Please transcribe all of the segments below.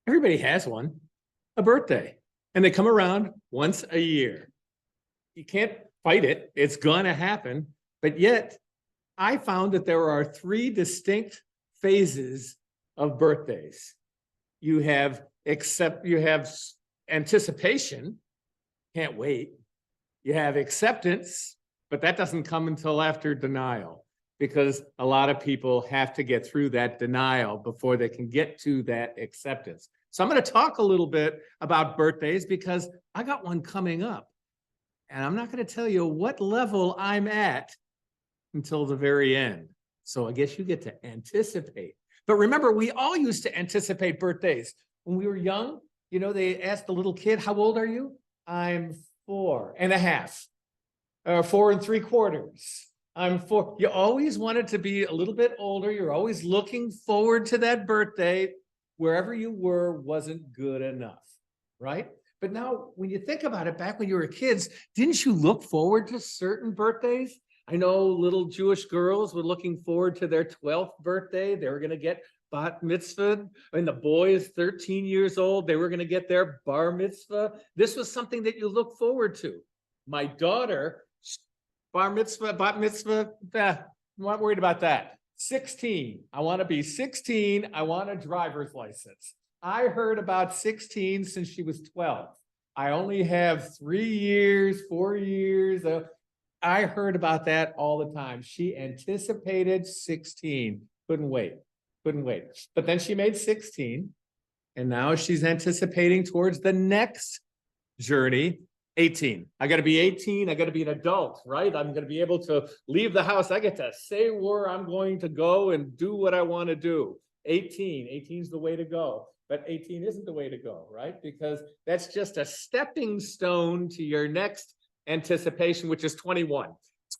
Everybody has one, a birthday, and they come around once a year. You can't fight it. It's going to happen. But yet, I found that there are three distinct phases of birthdays. You have anticipation, can't wait. You have acceptance, but that doesn't come until after denial, because a lot of people have to get through that denial before they can get to that acceptance. So I'm going to talk a little bit about birthdays because I got one coming up. And I'm not going to tell you what level I'm at until the very end. So I guess you get to anticipate. But remember, we all used to anticipate birthdays. When we were young, you know, they asked the little kid, how old are you? I'm 4.5, or 4 3/4. I'm 4. You always wanted to be a little bit older. You're always looking forward to that birthday. Wherever you were wasn't good enough, right? But now when you think about it, back when you were kids, didn't you look forward to certain birthdays? I know little Jewish girls were looking forward to their 12th birthday. They were going to get bat mitzvah. And the boys, 13 years old, they were going to get their bar mitzvah. This was something that you look forward to. My daughter, bar mitzvah, bat mitzvah, I'm not worried about that. 16. I want to be 16. I want a driver's license. I heard about 16 since she was 12. I only have 3 years, 4 years. I heard about that all the time. She anticipated 16. Couldn't wait. But then she made 16. And now she's anticipating towards the next journey, 18. I got to be 18. I got to be an adult, right? I'm going to be able to leave the house. I get to say where I'm going to go and do what I want to do. 18 is the way to go. But 18 isn't the way to go, right? Because that's just a stepping stone to your next anticipation, which is 21.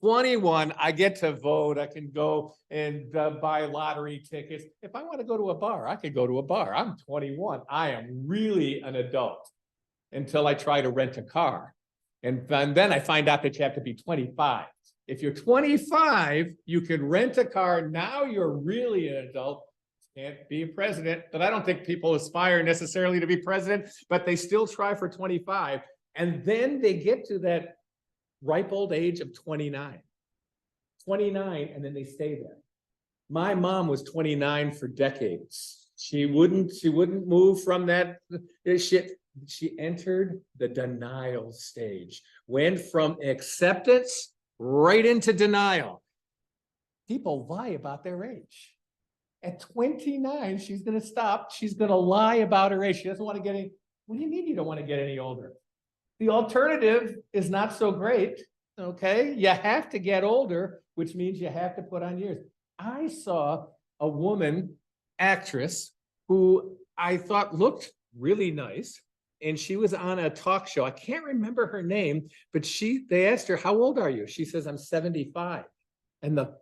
21, I get to vote. I can go and buy lottery tickets. If I want to go to a bar, I could go to a bar. I'm 21. I am really an adult until I try to rent a car. And then I find out that you have to be 25. If you're 25, you can rent a car. Now you're really an adult. Can't be a president, but I don't think people aspire necessarily to be president, but they still try for 25. And then they get to that ripe old age of 29. 29, and then they stay there. My mom was 29 for decades. She wouldn't move from that shit. She entered the denial stage, went from acceptance right into denial. People lie about their age. At 29, she's going to stop. She's going to lie about her age. She doesn't want to get any. What do you mean you don't want to get any older? The alternative is not so great, okay? You have to get older, which means you have to put on years. I saw a woman actress who I thought looked really nice, and she was on a talk show. I can't remember her name, but they asked her, how old are you? She says, I'm 75. And the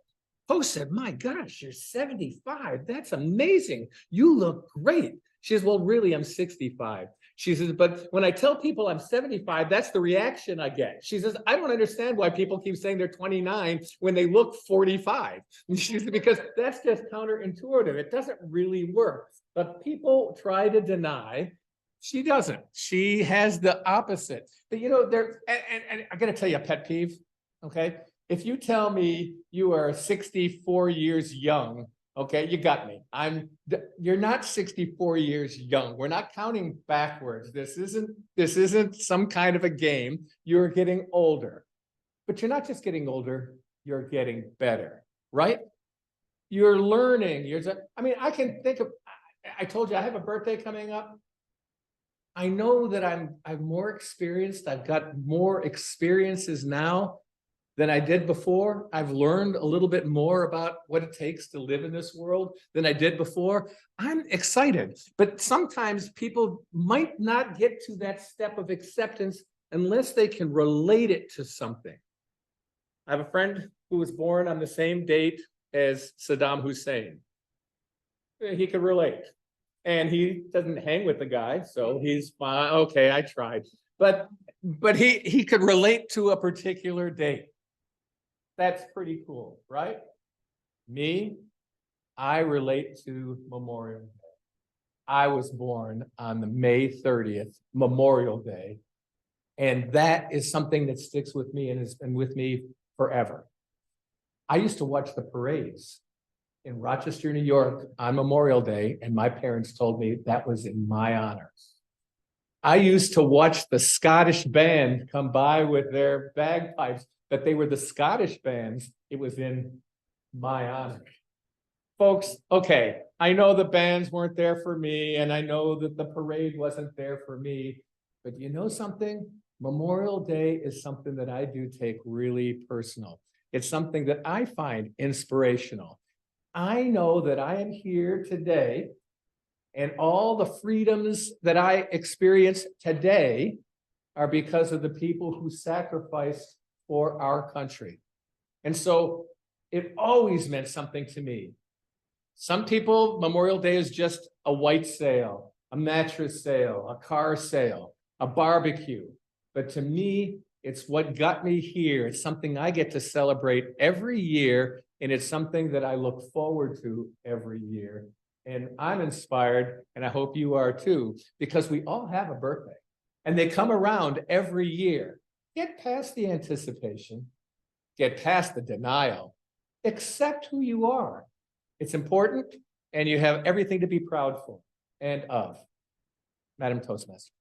host said, my gosh, you're 75. That's amazing. You look great. She says, well, really, I'm 65. She says, but when I tell people I'm 75, that's the reaction I get. She says, I don't understand why people keep saying they're 29 when they look 45. And she says, because that's just counterintuitive. It doesn't really work. But people try to deny. She doesn't. She has the opposite. But you know, and I got to tell you a pet peeve, okay? If you tell me you are 64 years young, okay, you got me. You're not 64 years young. We're not counting backwards. This isn't some kind of a game. You're getting older. But you're not just getting older, you're getting better, right? You're learning. I can think of, I told you I have a birthday coming up. I know that I'm more experienced. I've got more experiences now than I did before. I've learned a little bit more about what it takes to live in this world than I did before. I'm excited, but sometimes people might not get to that step of acceptance unless they can relate it to something. I have a friend who was born on the same date as Saddam Hussein. He could relate. And he doesn't hang with the guy, so he's fine. Okay, I tried. But he could relate to a particular date. That's pretty cool, right? Me, I relate to Memorial Day. I was born on the May 30th, Memorial Day. And that is something that sticks with me and has been with me forever. I used to watch the parades in Rochester, New York on Memorial Day, and my parents told me that was in my honor. I used to watch the Scottish band come by with their bagpipes, but they were the Scottish bands. It was in my honor. Folks, okay, I know the bands weren't there for me, and I know that the parade wasn't there for me, but you know something? Memorial Day is something that I do take really personal. It's something that I find inspirational. I know that I am here today, and all the freedoms that I experience today are because of the people who sacrificed for our country. And so it always meant something to me. Some people, Memorial Day is just a white sale, a mattress sale, a car sale, a barbecue. But to me, it's what got me here. It's something I get to celebrate every year, and it's something that I look forward to every year. And I'm inspired, and I hope you are too, because we all have a birthday, and they come around every year. Get past the anticipation, get past the denial, accept who you are. It's important, and you have everything to be proud for and of. Madam Toastmaster.